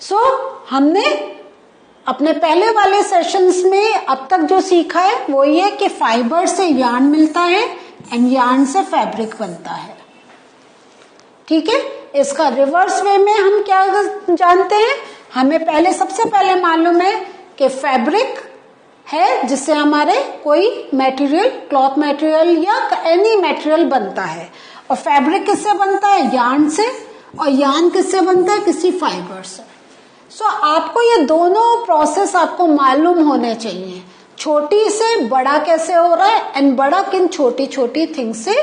सो हमने अपने पहले वाले सेशंस में अब तक जो सीखा है वो ये कि फाइबर से यार्न मिलता है एंड यार्न से फैब्रिक बनता है। ठीक है, इसका रिवर्स वे में हम क्या जानते हैं, हमें पहले सबसे पहले मालूम है कि फैब्रिक है जिससे हमारे कोई मटेरियल, क्लॉथ मटेरियल या एनी मटेरियल बनता है, और फैब्रिक किससे बनता है, यार्न से, और यार्न किससे बनता है, किसी फाइबर से। सो आपको ये दोनों प्रोसेस आपको मालूम होने चाहिए, छोटी से बड़ा कैसे हो रहा है एंड बड़ा किन छोटी छोटी थिंग से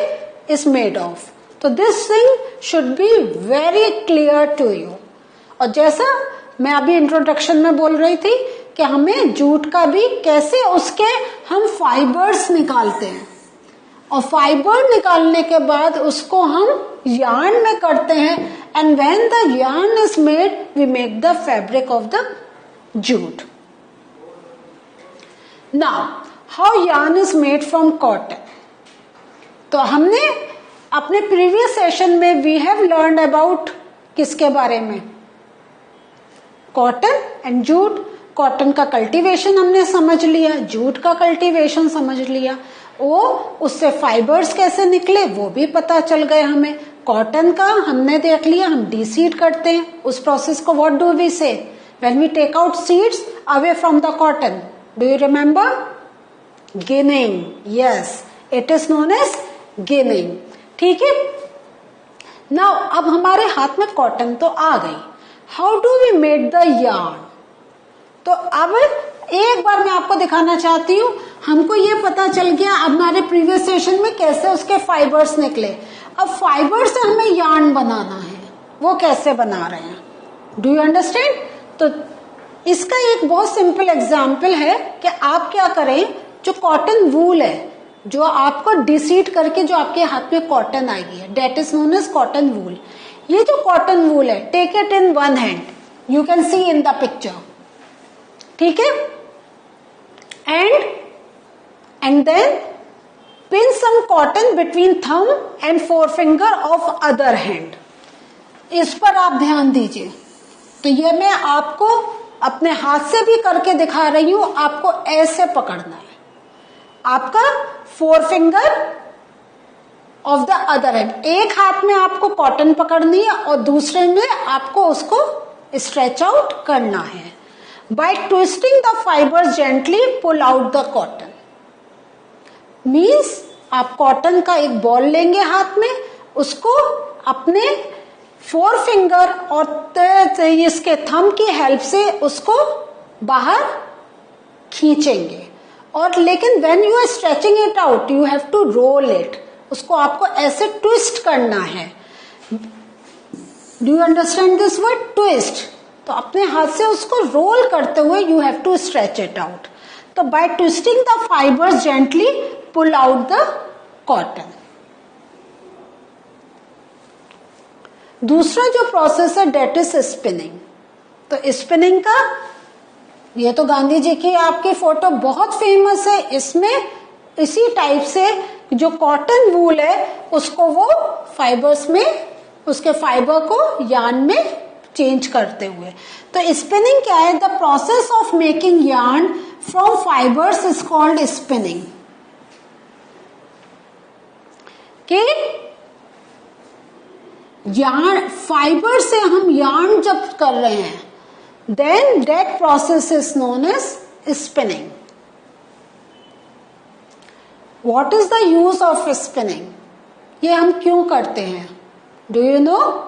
इज मेड ऑफ। तो this thing should be very clear to you. और जैसा मैं अभी इंट्रोडक्शन में बोल रही थी कि हमें जूट का भी कैसे उसके हम फाइबर्स निकालते हैं, और फाइबर निकालने के बाद उसको हम यार्न में करते हैं, and when the yarn is made we make the fabric of the jute. Now how yarn is made from cotton. तो हमने अपने प्रीवियस सेशन में वी हैव लर्न अबाउट किसके बारे में, कॉटन एंड जूट। कॉटन का कल्टीवेशन हमने समझ लिया, जूट का कल्टीवेशन समझ लिया, वो उससे फाइबर्स कैसे निकले वो भी पता चल गए हमें। कॉटन का हमने देख लिया, हम डीसीड करते हैं उस प्रोसेस को, what do we say when we take out seeds away from the cotton, do you remember, ginning, yes it is known as ginning. ठीक है, नाउ अब हमारे हाथ में कॉटन तो आ गई, how do we made the yarn. तो अब एक बार मैं आपको दिखाना चाहती हूँ, हमको ये पता चल गया अब हमारे प्रीवियस सेशन में कैसे उसके फाइबर्स निकले। अब फाइबर से हमें यार्न बनाना है, वो कैसे बना रहे हैं, डू यू अंडरस्टैंड। तो इसका एक बहुत सिंपल एग्जाम्पल है कि आप क्या करें, जो कॉटन वूल है, जो आपको डिसीड करके जो आपके हाथ में कॉटन आएगी है, that is known as cotton wool. ये जो कॉटन वूल है, take it in one hand, you can see in the picture, ठीक है, and then pin some cotton between thumb and forefinger of other hand. इस पर आप ध्यान दीजिए। तो ये मैं आपको अपने हाथ से भी करके दिखा रही हूं, आपको ऐसे पकड़ना है, आपका फोरफिंगर ऑफ द अदर हैंड, एक हाथ में आपको कॉटन पकड़नी है और दूसरे में आपको उसको स्ट्रेच आउट करना है। By twisting the fibers gently, pull out the cotton. Means आप कॉटन का एक बॉल लेंगे हाथ में, उसको अपने फोर फिंगर और इसके थंब की हेल्प से उसको बाहर खींचेंगे, और लेकिन when you are stretching it out, you have to roll it. उसको आपको ऐसे ट्विस्ट करना है। Do you understand this word, twist? तो अपने हाथ से उसको रोल करते हुए you have to stretch it out. तो by twisting the fibres gently pull out the cotton. दूसरा जो प्रोसेस है डेट इज स्पिनिंग। तो स्पिनिंग का ये तो गांधी जी की आपकी फोटो बहुत फेमस है, इसमें इसी टाइप से जो कॉटन वूल है उसको वो फाइबर्स में, उसके फाइबर को यार्न में चेंज करते हुए। तो स्पिनिंग क्या है, the process of making yarn from fibres is called spinning. कि यार्न, फाइबर से हम यार्न जब कर रहे हैं, then that process is known as spinning. What is the use of spinning, ये हम क्यों करते हैं, do you know.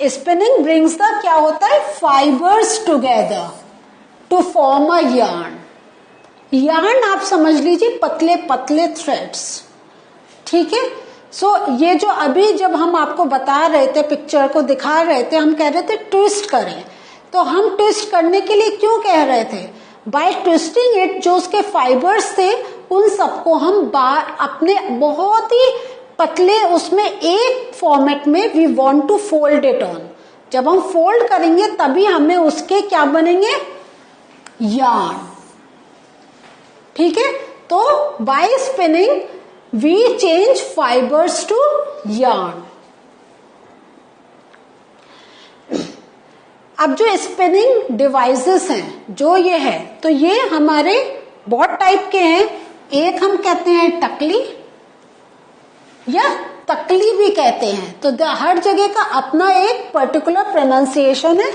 Spinning brings the, क्या होता है, fibres together to form a yarn. Yarn आप समझ लीजिए पतले पतले थ्रेड्स, ठीक है। सो ये जो अभी जब हम आपको बता रहे थे, पिक्चर को दिखा रहे थे, हम कह रहे थे ट्विस्ट करें, तो हम ट्विस्ट करने के लिए क्यों कह रहे थे, बाय ट्विस्टिंग इट, जो उसके फाइबर्स थे उन सबको हम अपने बहुत ही पतले उसमें एक फॉर्मेट में we want to fold it on. जब हम फोल्ड करेंगे तभी हमें उसके क्या बनेंगे, यार्न, ठीक है। तो by spinning we change fibres to yarn. अब जो स्पिनिंग डिवाइसेस हैं जो ये है, तो ये हमारे बहुत टाइप के हैं। एक हम कहते हैं टकली या तकली भी कहते हैं, तो हर जगह का अपना एक पर्टिकुलर प्रोनाउंसिएशन है,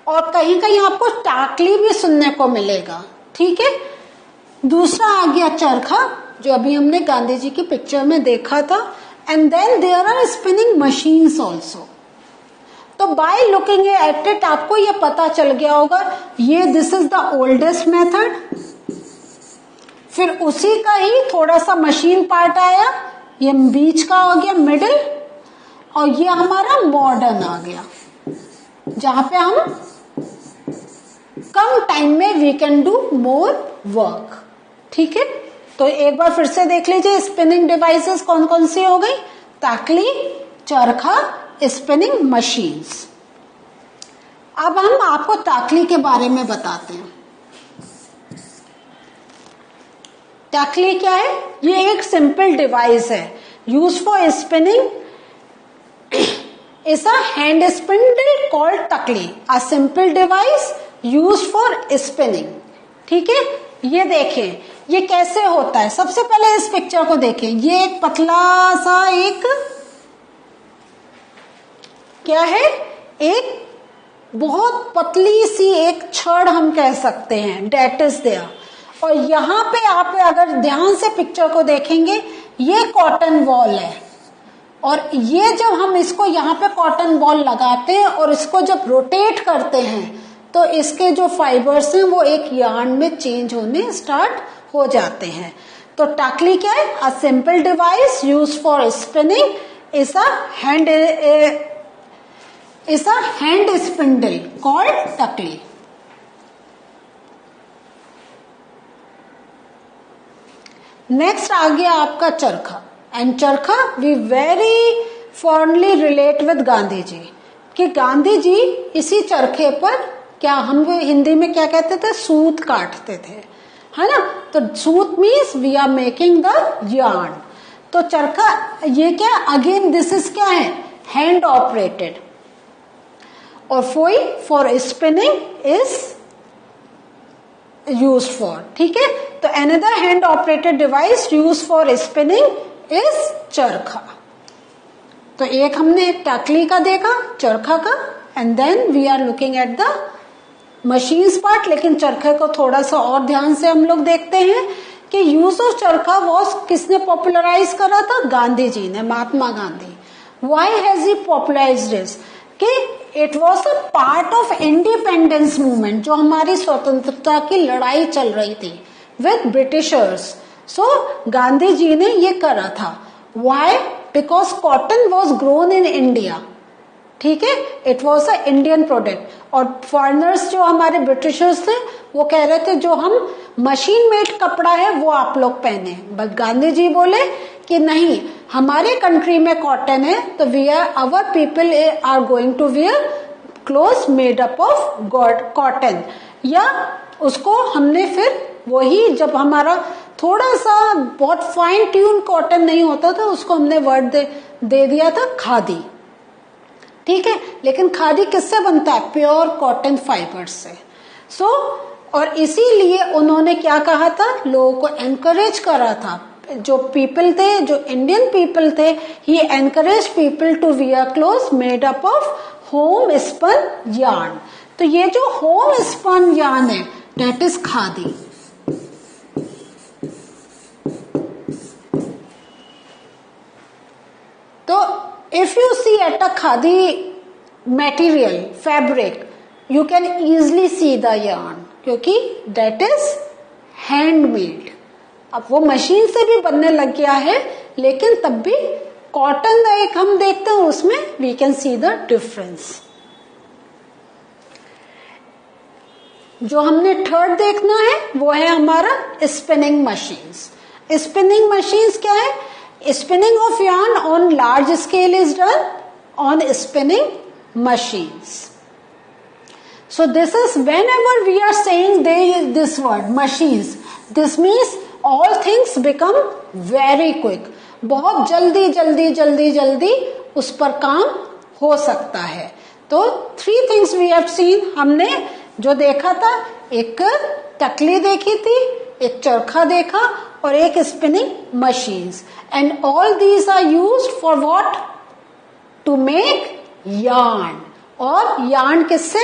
और कहीं कहीं आपको टाकली भी सुनने को मिलेगा, ठीक है। दूसरा आ गया चरखा, जो अभी हमने गांधी जी की पिक्चर में देखा था। And then there are spinning machines also. तो बाय लुकिंग एट इट आपको ये पता चल गया होगा, ये this is the oldest method, फिर उसी का ही थोड़ा सा मशीन पार्ट आया, ये बीच का हो गया मिडिल, और ये हमारा मॉडर्न आ गया, जहां पे हम कम टाइम में we can do more work, ठीक है। तो एक बार फिर से देख लीजिए स्पिनिंग डिवाइसेस कौन कौन सी हो गई, ताकली, चरखा, स्पिनिंग मशीन्स। अब हम आपको ताकली के बारे में बताते हैं। ताकली क्या है? ये एक सिंपल डिवाइस है, use for spinning is a hand spindle called तकली, a simple device use for spinning, ठीक है। ये देखें ये कैसे होता है। सबसे पहले इस पिक्चर को देखें, ये एक पतला सा एक क्या है, एक बहुत पतली सी एक छड़ हम कह सकते हैं, डेट इज देयर। और यहाँ पे आप अगर ध्यान से पिक्चर को देखेंगे, ये कॉटन बॉल है, और ये जब हम इसको यहाँ पे कॉटन बॉल लगाते हैं और इसको जब रोटेट करते हैं, तो इसके जो फाइबर्स हैं वो एक यार्न में चेंज होने स्टार्ट हो जाते हैं। तो टाकली क्या है? A simple device use for spinning is a hand spindle called टकली। नेक्स्ट आ गया आपका चरखा। And charkha we very fondly relate with Gandhi ji, कि गांधी जी इसी चरखे पर क्या हम हिंदी में क्या कहते थे, सूत काटते थे, है ना। तो सूत means we are making the yarn. तो चरखा ये क्या, अगेन दिस इज क्या है, हैंड ऑपरेटेड, और फोई for spinning is use for, ठीक है। तो another hand operated device use for spinning is charkha. तो एक हमने टाकली का देखा, चरखा का, and then we are looking at the machines part. लेकिन चरखे को थोड़ा सा और ध्यान से हम लोग देखते हैं कि यूज ऑफ चरखा वॉज किसने पॉपुलराइज करा था, गांधी जी ने, Mahatma Gandhi. Why has he popularized this, कि it was a part of independence movement, जो हमारी स्वतंत्रता की लड़ाई चल रही थी with Britishers. So Gandhi ji ने ये करा था। Why? Because cotton was grown in India, ठीक है, it was a Indian product. और फॉरेनर्स जो हमारे ब्रिटिशर्स थे वो कह रहे थे जो हम मशीन मेड कपड़ा है वो आप लोग पहने, बट गांधी जी बोले कि नहीं, हमारे कंट्री में कॉटन है, तो we are, our people are going to wear cloth made up of cotton. या उसको हमने फिर वही, जब हमारा थोड़ा सा बहुत फाइन ट्यून कॉटन नहीं होता था, उसको हमने वर्ड दे दिया था खादी, ठीक है। लेकिन खादी किससे बनता है? प्योर कॉटन फाइबर से। सो और इसीलिए उन्होंने क्या कहा था, लोगों को एनकरेज करा था, जो पीपल थे, जो इंडियन पीपल थे, he encourage people to wear clothes made up of home spun yarn. तो ये जो होम स्पन यार्न है, दैट इज खादी। तो if you see at a khadi material fabric, you can easily see the yarn, क्योंकि that is handmade। अब वो machine से भी बनने लग गया है, लेकिन तब भी कॉटन एक हम देखते हैं उसमें we can see the difference। जो हमने थर्ड देखना है वो है हमारा स्पिनिंग मशीन्स। स्पिनिंग मशीन्स क्या है? Spinning of yarn on large scale is done on spinning machines. So this is whenever we are saying this word machines, this means all things become very quick. बहुत जल्दी जल्दी जल्दी जल्दी उस पर काम हो सकता है। तो 3 थिंग्स वी हैव सीन, हमने जो देखा था, एक तकली देखी थी, एक चरखा देखा और एक spinning machines, and all these are used for what? To make yarn. और यार्न किससे?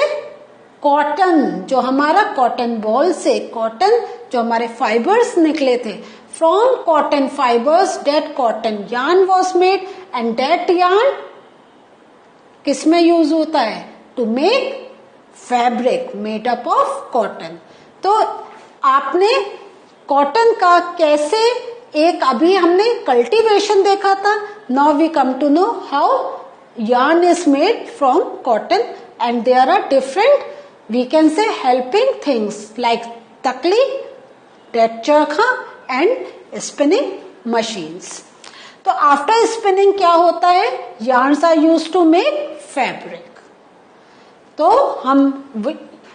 कॉटन, जो हमारा कॉटन बॉल से, कॉटन जो हमारे फाइबर्स निकले थे, from cotton fibres that cotton yarn was made, and that yarn किसमें यूज होता है? To make fabric made up of cotton. तो आपने कॉटन का कैसे, एक अभी हमने कल्टीवेशन देखा था, now we come to know how yarn is made from cotton, and there are different, we can say, helping things like takli, that charkha and spinning machines. तो after spinning क्या होता है? yarns are used to make fabric. तो हम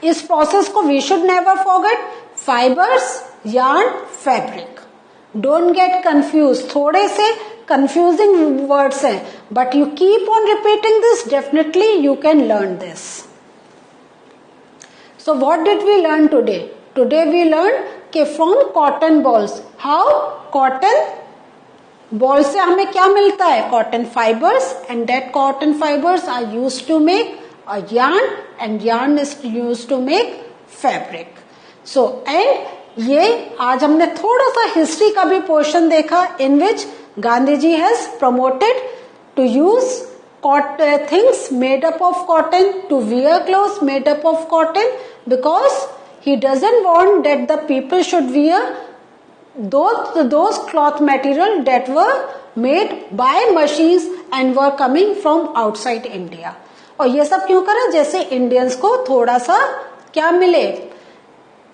इस process को we should never forget, fibers, yarn, fabric. Don't get confused. थोड़े से confusing words हैं, but you keep on repeating this, definitely you can learn this. So what did we learn today? Today we learned कि from cotton balls, how cotton ball से हमें क्या मिलता है? Cotton fibers, and that cotton fibers are used to make a yarn, and yarn is used to make fabric. So and ये आज हमने थोड़ा सा हिस्ट्री का भी पोर्शन देखा, in which Gandhiji has promoted to use things made up of cotton, to wear clothes made up of cotton, because he doesn't want that the people should wear those cloth material that were made by machines and were coming from outside India. और ये सब क्यों करा? जैसे Indians को थोड़ा सा क्या मिले,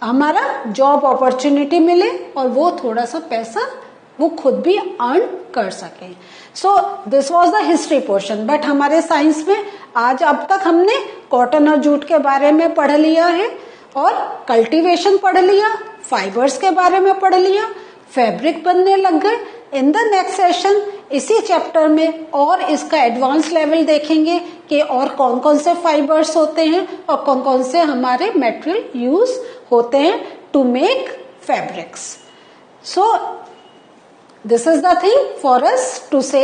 हमारा जॉब अपॉर्चुनिटी मिले, और वो थोड़ा सा पैसा वो खुद भी अर्न कर सके. So this was the history portion. But हमारे साइंस में आज अब तक हमने कॉटन और जूट के बारे में पढ़ लिया है, और कल्टीवेशन पढ़ लिया, फाइबर्स के बारे में पढ़ लिया, फैब्रिक बनने लग गए. इन द नेक्स्ट सेशन इसी चैप्टर में और इसका एडवांस लेवल देखेंगे कि और कौन कौन से फाइबर्स होते हैं और कौन कौन से हमारे मटेरियल यूज होते हैं to make fabrics. So this is the thing for us to say,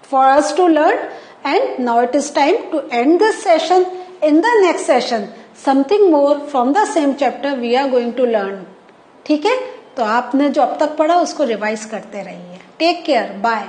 for us to learn, and now it is time to end this session. In the next session something more from the same chapter we are going to learn. ठीक है, तो आपने जो अब तक पढ़ा उसको revise करते रहिए. Take care, bye.